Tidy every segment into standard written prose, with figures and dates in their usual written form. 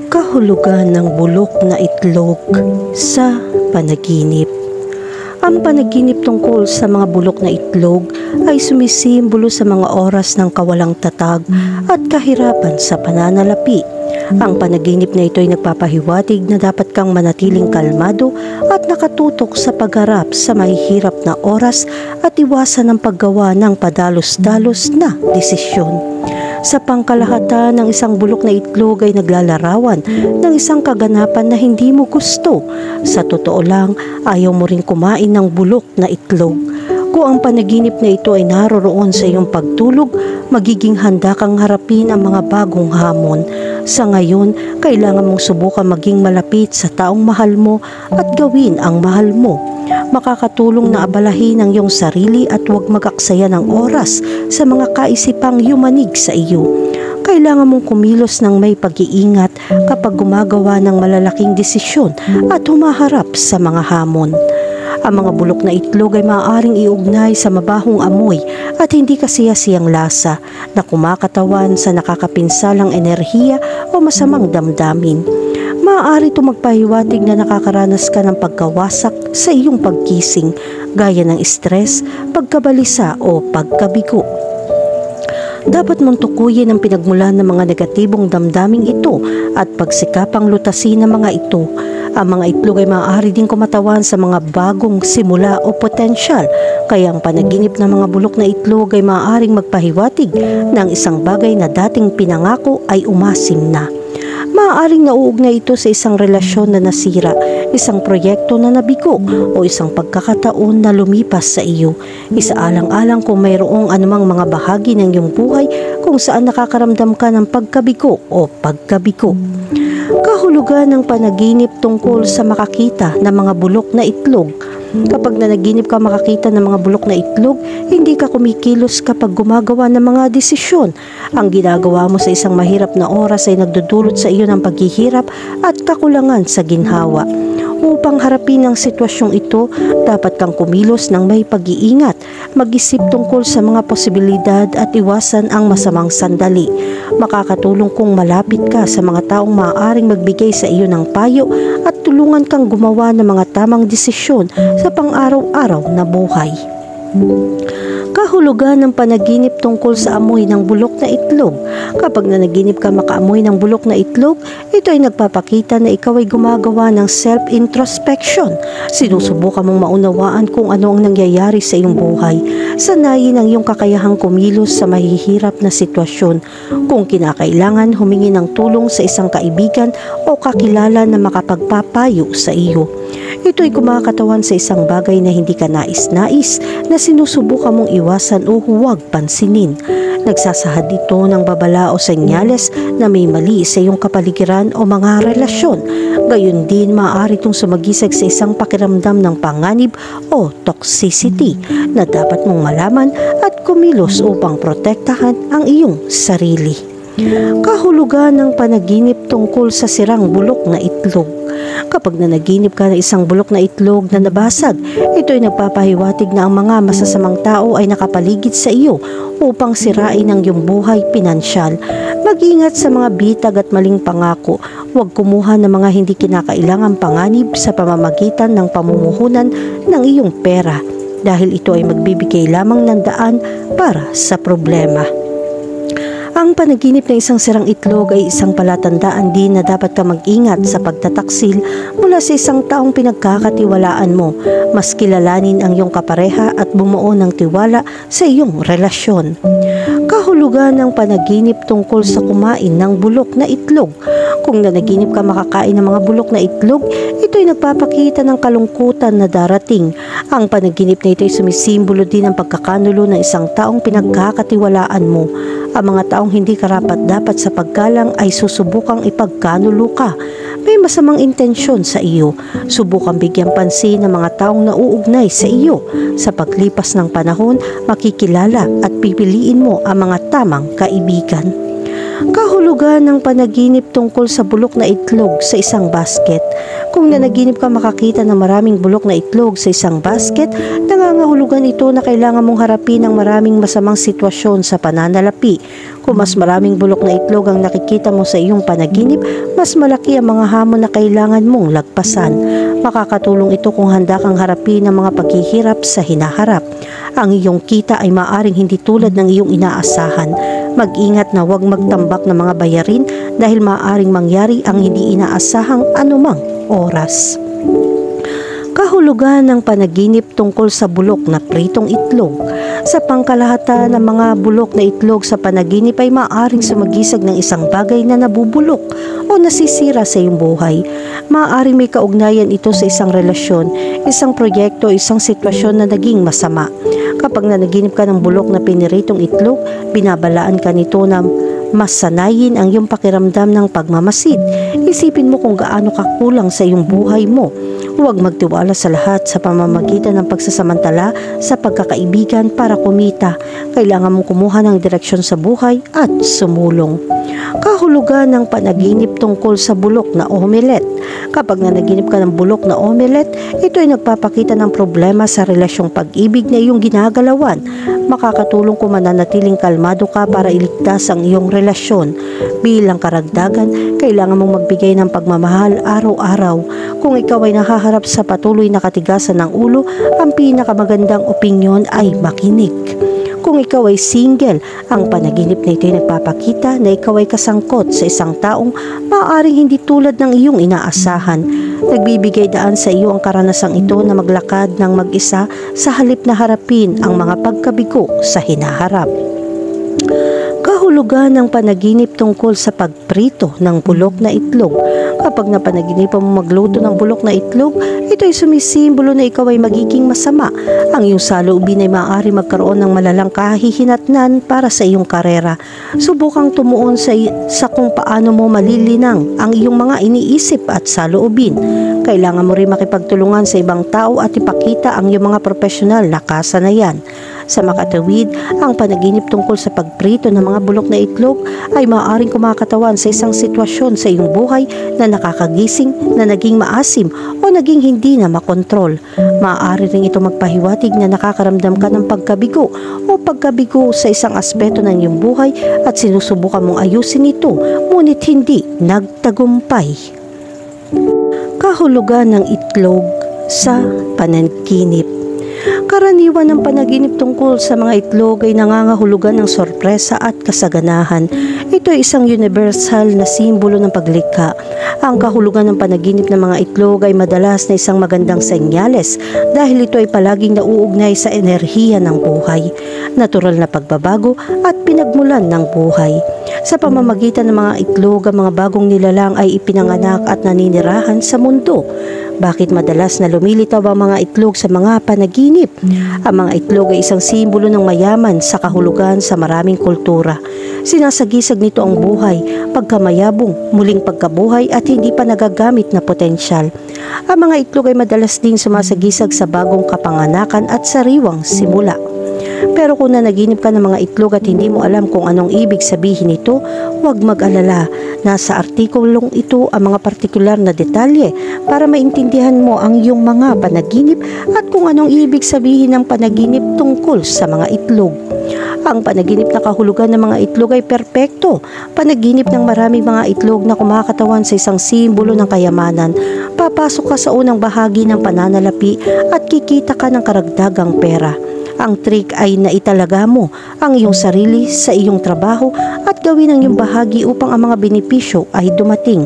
Kahulugan ng bulok na itlog sa panaginip. Ang panaginip tungkol sa mga bulok na itlog ay sumisimbolo sa mga oras ng kawalang tatag at kahirapan sa pananalapi. Ang panaginip na ito ay nagpapahiwatig na dapat kang manatiling kalmado at nakatutok sa pagharap sa mahihirap na oras at iwasan ang paggawa ng padalos-dalos na desisyon. Sa pangkalahatan, ng isang bulok na itlog ay naglalarawan ng isang kaganapan na hindi mo gusto. Sa totoo lang, ayaw mo ring kumain ng bulok na itlog. Kung ang panaginip na ito ay naroroon sa iyong pagtulog, magiging handa kang harapin ang mga bagong hamon. Sa ngayon, kailangan mong subukan maging malapit sa taong mahal mo at gawin ang mahal mo. Makakatulong na abalahin ang iyong sarili at huwag mag-aksaya ng oras sa mga kaisipang yumanig sa iyo. Kailangan mong kumilos ng may pag-iingat kapag gumagawa ng malalaking desisyon at humaharap sa mga hamon. Ang mga bulok na itlog ay maaaring iugnay sa mabahong amoy at hindi kasiyasiyang lasa na kumakatawan sa nakakapinsalang enerhiya o masamang damdamin. Maaari ito magpahiwatig na nakakaranas ka ng pagkawasak sa iyong pagkising, gaya ng stress, pagkabalisa o pagkabigo. Dapat mong tukuyin ang pinagmulan ng mga negatibong damdaming ito at pagsikapang lutasin ang mga ito. Ang mga itlog ay maaari din kumatawan sa mga bagong simula o potensyal, kaya ang panaginip ng mga bulok na itlog ay maaaring magpahiwatig ng isang bagay na dating pinangako ay umasim na. Maaaring nauugnay ito sa isang relasyon na nasira, isang proyekto na nabigo o isang pagkakataon na lumipas sa iyo. Isaalang-alang kung mayroong anumang mga bahagi ng iyong buhay kung saan nakakaramdam ka ng pagkabigo o pagkabigo. Kahulugan ng panaginip tungkol sa makakita ng mga bulok na itlog. Kapag nanaginip ka makakita ng mga bulok na itlog, hindi ka kumikilos kapag gumagawa ng mga desisyon. Ang ginagawa mo sa isang mahirap na oras ay nagdudulot sa iyo ng paghihirap at kakulangan sa ginhawa. Upang harapin ang sitwasyong ito, dapat kang kumilos ng may pag-iingat, mag-isip tungkol sa mga posibilidad at iwasan ang masamang sandali. Makakatulong kung malapit ka sa mga taong maaaring magbigay sa iyo ng payo at tulungan kang gumawa ng mga tamang desisyon sa pang-araw-araw na buhay. Kahulugan ng panaginip tungkol sa amoy ng bulok na itlog. Kapag nanaginip ka makaamoy ng bulok na itlog, ito ay nagpapakita na ikaw ay gumagawa ng self-introspection. Sinusubukan mong maunawaan kung ano ang nangyayari sa iyong buhay. Sanayin ang iyong kakayahang kumilos sa mahihirap na sitwasyon. Kung kinakailangan, humingi ng tulong sa isang kaibigan o kakilala na makapagpapayo sa iyo. Ito ay kumakatawan sa isang bagay na hindi ka nais-nais na sinusubukan mong iwasan o huwag pansinin. Nagsasahad ito ng babala o senyales na may mali sa iyong kapaligiran o mga relasyon. Gayon din, maaari itong sumagisag sa isang pakiramdam ng panganib o toxicity na dapat mong malaman at kumilos upang protektahan ang iyong sarili. Kahulugan ng panaginip tungkol sa sirang bulok na itlog. Kapag nanaginip ka ng isang bulok na itlog na nabasag, ito ay nagpapahiwatig na ang mga masasamang tao ay nakapaligid sa iyo upang sirain ang iyong buhay pinansyal. Mag-ingat sa mga bitag at maling pangako. Huwag kumuha ng mga hindi kinakailangang panganib sa pamamagitan ng pamumuhunan ng iyong pera dahil ito ay magbibigay lamang ng daan para sa problema. Ang panaginip ng isang sirang itlog ay isang palatandaan din na dapat ka mag-ingat sa pagtataksil mula sa isang taong pinagkakatiwalaan mo. Mas kilalanin ang iyong kapareha at bumuo ng tiwala sa iyong relasyon. Kahulugan ng panaginip tungkol sa kumain ng bulok na itlog. Kung nanaginip ka makakain ng mga bulok na itlog, ito ay nagpapakita ng kalungkutan na darating. Ang panaginip na ito ay sumisimbolo din ng pagkakanulo ng isang taong pinagkakatiwalaan mo. Ang mga taong hindi karapat-dapat sa paggalang ay susubukang ipagkanulo ka. May masamang intensyon sa iyo. Subukang bigyan pansin ng mga taong nauugnay sa iyo. Sa paglipas ng panahon, makikilala at pipiliin mo ang mga tamang kaibigan. Kahulugan ng panaginip tungkol sa bulok na itlog sa isang basket. Kung nanaginip ka makakita ng maraming bulok na itlog sa isang basket, nangangahulugan ito na kailangan mong harapin ang maraming masamang sitwasyon sa pananalapi. Kung mas maraming bulok na itlog ang nakikita mo sa iyong panaginip, mas malaki ang mga hamon na kailangan mong lagpasan. Makakatulong ito kung handa kang harapin ang mga paghihirap sa hinaharap. Ang iyong kita ay maaaring hindi tulad ng iyong inaasahan. Mag-ingat na huwag magtambak ng mga bayarin dahil maaaring mangyari ang hindi inaasahang anumang oras. Kahulugan ng panaginip tungkol sa bulok na pritong itlog. Sa pangkalahatan ng mga bulok na itlog sa panaginip ay maaaring sumagisag ng isang bagay na nabubulok o nasisira sa iyong buhay. Maaaring may kaugnayan ito sa isang relasyon, isang proyekto, isang sitwasyon na naging masama. Kapag nanaginip ka ng bulok na piniritong itlog, binabalaan ka nito na mas sanayin ang iyong pakiramdam ng pagmamasid. Isipin mo kung gaano kakulang sa iyong buhay mo. Huwag magtiwala sa lahat sa pamamagitan ng pagsasamantala sa pagkakaibigan para kumita. Kailangan mong kumuha ng direksyon sa buhay at sumulong. Kahulugan ng panaginip tungkol sa bulok na omelet. Kapag nanaginip ka ng bulok na omelet, ito ay nagpapakita ng problema sa relasyong pag-ibig na iyong ginagalawan. Makakatulong kung mananatiling kalmado ka para iligtas ang iyong relasyon. Bilang karagdagan, kailangan mong magbigay ng pagmamahal araw-araw. Kung ikaw ay nahaharap sa patuloy na katigasan ng ulo, ang pinakamagandang opinyon ay makinig. Kung ikaw ay single, ang panaginip na ito ay nagpapakita na ikaw ay kasangkot sa isang taong maaaring hindi tulad ng iyong inaasahan. Nagbibigay daan sa iyo ang karanasang ito na maglakad ng mag-isa sa halip na harapin ang mga pagkabigo sa hinaharap. Kahulugan ng panaginip tungkol sa pagprito ng bulok na itlog. Kapag napanaginipan mo magluto ng bulok na itlog, ito ay sumisimbolo na ikaw ay magiging masama. Ang iyong saloobin ay maaari magkaroon ng malalang kahihinatnan para sa iyong karera. Subukang tumuon sa kung paano mo malilinang ang iyong mga iniisip at saloobin. Kailangan mo rin makipagtulungan sa ibang tao at ipakita ang iyong mga profesional na kasanayan. Sa makatawid, ang panaginip tungkol sa pagprito ng mga bulok na itlog ay maaaring kumakatawan sa isang sitwasyon sa iyong buhay na nakakagising, na naging maasim o naging hindi na makontrol. Maaari rin ito magpahiwatig na nakakaramdam ka ng pagkabigo o pagkabigo sa isang aspeto ng iyong buhay at sinusubukan mong ayusin ito, ngunit hindi nagtagumpay. Kahulugan ng itlog sa panaginip. Karaniwan ng panaginip tungkol sa mga itlog ay nangangahulugan ng sorpresa at kasaganahan. Ito ay isang universal na simbolo ng paglikha. Ang kahulugan ng panaginip ng mga itlog ay madalas na isang magandang senyales dahil ito ay palaging nauugnay sa enerhiya ng buhay, natural na pagbabago at pinagmulan ng buhay. Sa pamamagitan ng mga itlog, ang mga bagong nilalang ay ipinanganak at naninirahan sa mundo. Bakit madalas na lumilitaw ang mga itlog sa mga panaginip? Ang mga itlog ay isang simbolo ng mayaman sa kahulugan sa maraming kultura. Sinasagisag nito ang buhay, pagkamayabong, muling pagkabuhay at hindi pa nagagamit na potensyal. Ang mga itlog ay madalas din sumasagisag sa bagong kapanganakan at sariwang simula. Pero kung nanaginip ka ng mga itlog at hindi mo alam kung anong ibig sabihin nito, huwag mag-alala. Nasa artikulong ito ang mga partikular na detalye para maintindihan mo ang iyong mga panaginip at kung anong ibig sabihin ng panaginip tungkol sa mga itlog. Ang panaginip na kahulugan ng mga itlog ay perpekto. Panaginip ng maraming mga itlog na kumakatawan sa isang simbolo ng kayamanan. Papasok ka sa unang bahagi ng pananalapi at kikita ka ng karagdagang pera. Ang trick ay naitalaga mo ang iyong sarili sa iyong trabaho at gawin ang iyong bahagi upang ang mga benepisyo ay dumating.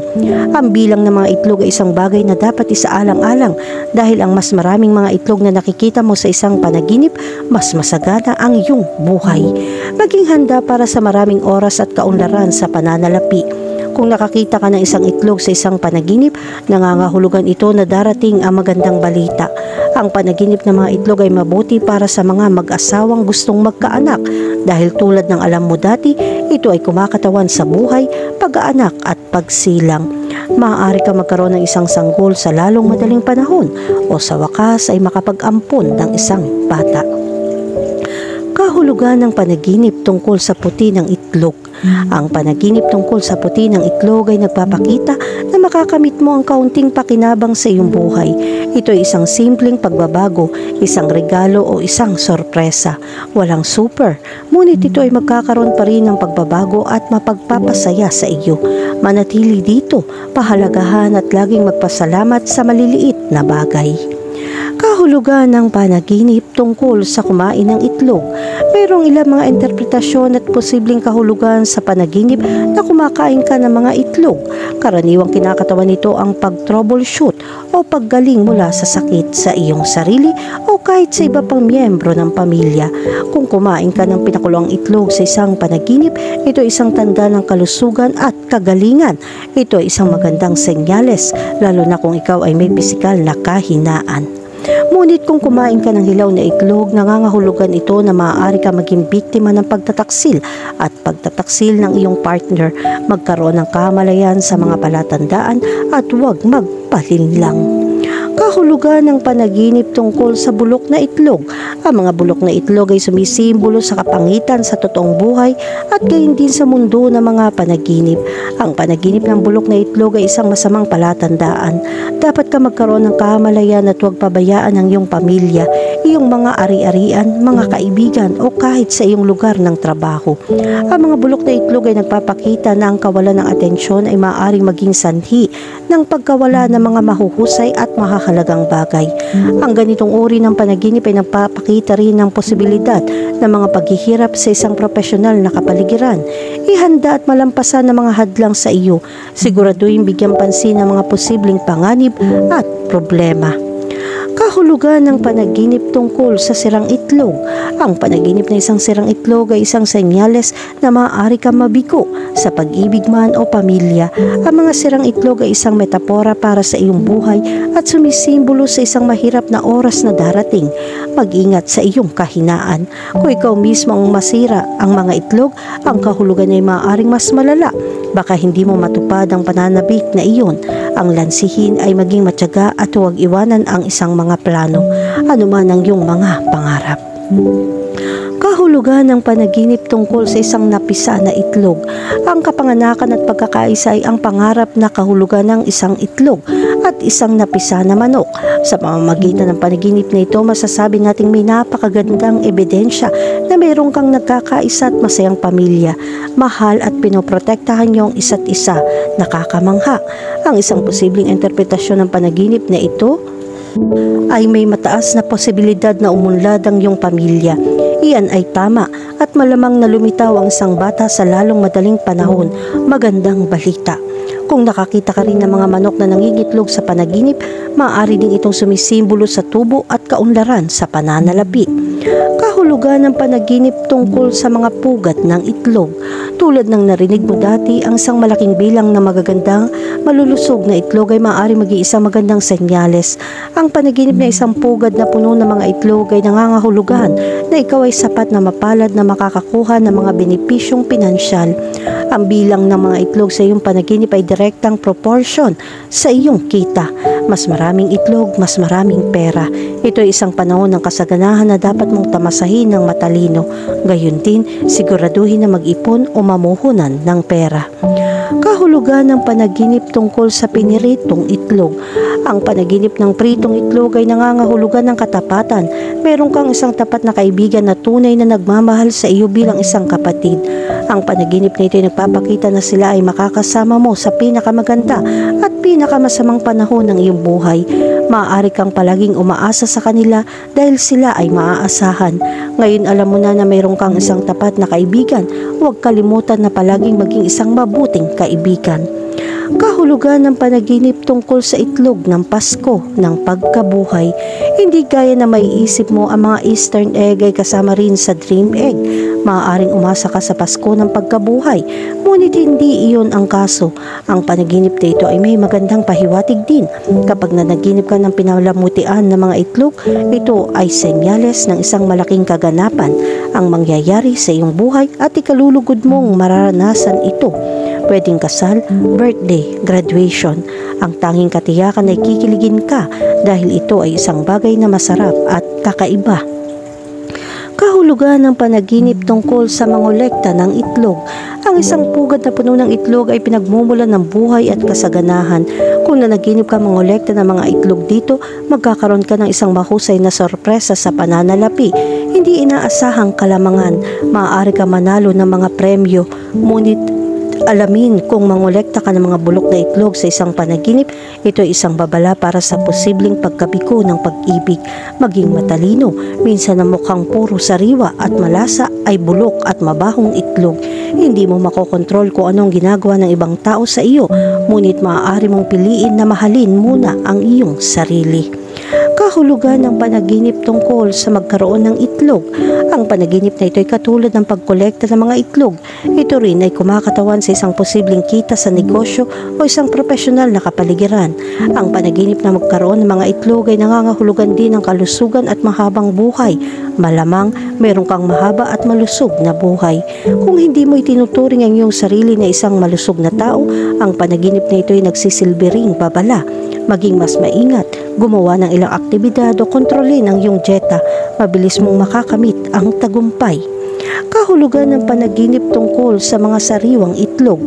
Ang bilang ng mga itlog ay isang bagay na dapat isaalang-alang dahil ang mas maraming mga itlog na nakikita mo sa isang panaginip, mas masagana ang iyong buhay. Maging handa para sa maraming oras at kaunlaran sa pananalapi. Kung nakakita ka ng isang itlog sa isang panaginip, nangangahulugan ito na darating ang magandang balita. Ang panaginip ng mga itlog ay mabuti para sa mga mag-asawang gustong magkaanak dahil tulad ng alam mo dati, ito ay kumakatawan sa buhay, pag-aanak at pagsilang. Maaari ka magkaroon ng isang sanggol sa lalong madaling panahon o sa wakas ay makapag-ampon ng isang bata. Kahulugan ng panaginip tungkol sa puti ng itlog. itlog. Ang panaginip tungkol sa puti ng itlog ay nagpapakita na makakamit mo ang kaunting pakinabang sa iyong buhay. Ito ay isang simpleng pagbabago, isang regalo o isang sorpresa. Walang super, ngunit ito ay magkakaroon pa rin ng pagbabago at mapagpapasaya sa iyo. Manatili dito, pahalagahan at laging magpasalamat sa maliliit na bagay. Kahulugan ng panaginip tungkol sa kumain ng itlog. Mayroong ilang mga interpretasyon at posibleng kahulugan sa panaginip na kumakain ka ng mga itlog. Karaniwang kinakatawan nito ang pag-troubleshoot o paggaling mula sa sakit sa iyong sarili o kahit sa iba pang miyembro ng pamilya. Kung kumain ka ng pinakulong itlog sa isang panaginip, ito ay isang tanda ng kalusugan at kagalingan. Ito ay isang magandang senyales, lalo na kung ikaw ay may pisikal na kahinaan. Ngunit kung kumain ka ng hilaw na itlog, nangangahulugan ito na maaari ka maging biktima ng pagtataksil at pagtataksil ng iyong partner. Magkaroon ng kamalayan sa mga palatandaan at huwag magpalinlang. Kahulugan ng panaginip tungkol sa bulok na itlog. Ang mga bulok na itlog ay sumisimbolo sa kapangitan sa totoong buhay at gayon din sa mundo ng mga panaginip. Ang panaginip ng bulok na itlog ay isang masamang palatandaan. Dapat ka magkaroon ng kamalayan at huwag pabayaan ang iyong pamilya, iyong mga ari-arian, mga kaibigan o kahit sa iyong lugar ng trabaho. Ang mga bulok na itlog ay nagpapakita na ang kawalan ng atensyon ay maaaring maging sanhi ng pagkawala ng mga mahuhusay at mahahalagang bagay. Ang ganitong uri ng panaginip ay nagpapakita rin ng posibilidad ng mga paghihirap sa isang profesional na kapaligiran. Ihanda at malampasan ng mga hadlang sa iyo. Siguraduhin bigyan pansin ng mga posibleng panganib at problema. Kahulugan ng panaginip tungkol sa sirang itlog. Ang panaginip na isang sirang itlog ay isang senyales na maaari kang mabigo sa pag-ibig man o pamilya. Ang mga sirang itlog ay isang metapora para sa iyong buhay at sumisimbolo sa isang mahirap na oras na darating. Mag-ingat sa iyong kahinaan. Kung ikaw mismo ang masira ang mga itlog, ang kahulugan ay maaaring mas malala. Baka hindi mo matupad ang pananabik na iyon. Ang lansihin ay maging matyaga at huwag iwanan ang isang mga plano, anuman ang iyong mga pangarap. Kahulugan ng panaginip tungkol sa isang napisa na itlog. Ang kapanganakan at pagkakaisa ay ang pangarap na kahulugan ng isang itlog at isang napisa na manok. Sa pamamagitan ng panaginip na ito, masasabi nating may napakagandang ebidensya na mayroon kang nagkakaisa at masayang pamilya. Mahal at pinoprotektahan niyo ang isa't isa. Nakakamangha. Ang isang posibleng interpretasyon ng panaginip na ito ay may mataas na posibilidad na umunlad ang iyong pamilya. Iyan ay tama at malamang na lumitaw ang isang bata sa lalong madaling panahon. Magandang balita. Kung nakakita ka rin ng mga manok na nangingitlog sa panaginip, maaari din itong sumisimbolo sa tubo at kaunlaran sa pananalapi. Kahulugan ng panaginip tungkol sa mga pugat ng itlog. Tulad ng narinig mo dati, ang isang malaking bilang na magagandang malulusog na itlog ay maaari maging isang magandang senyales. Ang panaginip na isang pugad na puno ng mga itlog ay nangangahulugan na ikaw ay sapat na mapalad na makakakuha ng mga benepisyong pinansyal. Ang bilang ng mga itlog sa iyong panaginip ay direktang proportion sa iyong kita. Mas maraming itlog, mas maraming pera. Ito ay isang panahon ng kasaganahan na dapat mong tamasahin ng matalino. Gayun din, siguraduhin na mag-ipon o mamuhunan ng pera. Kahulugan ng panaginip tungkol sa piniritong itlog. Ang panaginip ng pritong itlog ay nangangahulugan ng katapatan. Meron kang isang tapat na kaibigan na tunay na nagmamahal sa iyo bilang isang kapatid. Ang panaginip na ito ay nagpapakita na sila ay makakasama mo sa pinakamaganda at pinakamasamang panahon ng iyong buhay. Maaari kang palaging umaasa sa kanila dahil sila ay maaasahan. Ngayon alam mo na mayroon kang isang tapat na kaibigan. Huwag kalimutan na palaging maging isang mabuting kaibigan. Kahulugan ng panaginip tungkol sa itlog ng Pasko ng pagkabuhay. Hindi gaya na maiisip mo ang mga Eastern egg ay kasama rin sa dream egg. Maaaring umasa ka sa Pasko ng pagkabuhay, ngunit hindi iyon ang kaso. Ang panaginip na ito ay may magandang pahiwatig din. Kapag nanaginip ka ng pinalamutian ng mga itlog, ito ay senyales ng isang malaking kaganapan ang mangyayari sa iyong buhay at ikalulugod mong mararanasan ito. Pwedeng kasal, birthday, graduation. Ang tanging katiyakan ay kikiligin ka dahil ito ay isang bagay na masarap at kakaiba. Kahulugan ng panaginip tungkol sa mangolekta ng itlog. Ang isang pugad na puno ng itlog ay pinagmumulan ng buhay at kasaganahan. Kung nanaginip ka mangolekta ng mga itlog dito, magkakaroon ka ng isang mahusay na sorpresa sa pananalapi. Hindi inaasahang kalamangan, maaari ka manalo ng mga premyo, ngunit alamin kung mangolekta ka ng mga bulok na itlog sa isang panaginip, ito ay isang babala para sa posibleng pagkabiko ng pag-ibig. Maging matalino, minsan na mukhang puro sariwa at malasa ay bulok at mabahong itlog. Hindi mo makokontrol kung anong ginagawa ng ibang tao sa iyo, ngunit maaari mong piliin na mahalin muna ang iyong sarili. Kahulugan ng panaginip tungkol sa magkaroon ng itlog. Ang panaginip na ito ay katulad ng pagkolekta ng mga itlog. Ito rin ay kumakatawan sa isang posibleng kita sa negosyo o isang profesional na kapaligiran. Ang panaginip na magkaroon ng mga itlog ay nangangahulugan din ng kalusugan at mahabang buhay. Malamang meron kang mahaba at malusog na buhay. Kung hindi mo itinuturing ang iyong sarili na isang malusog na tao, ang panaginip na ito ay nagsisilbi ring babala. Maging mas maingat, gumawa ng ilang aktibidad o kontrolin ang iyong dieta, mabilis mong makakamit ang tagumpay. Kahulugan ng panaginip tungkol sa mga sariwang itlog.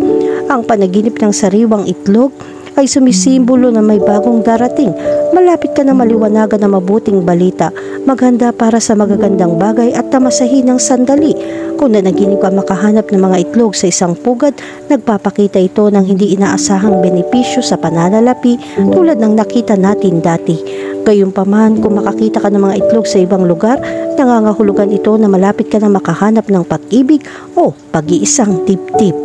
Ang panaginip ng sariwang itlog ay sumisimbolo na may bagong darating. Malapit ka na maliwanagan ng mabuting balita, maghanda para sa magagandang bagay at tamasahin ng sandali. Kung nanaginip ka makahanap ng mga itlog sa isang pugad, nagpapakita ito ng hindi inaasahang benepisyo sa pananalapi tulad ng nakita natin dati. Gayunpaman, kung makakita ka ng mga itlog sa ibang lugar, nangangahulugan ito na malapit ka na makahanap ng pag-ibig o pag-iisang tip-tip.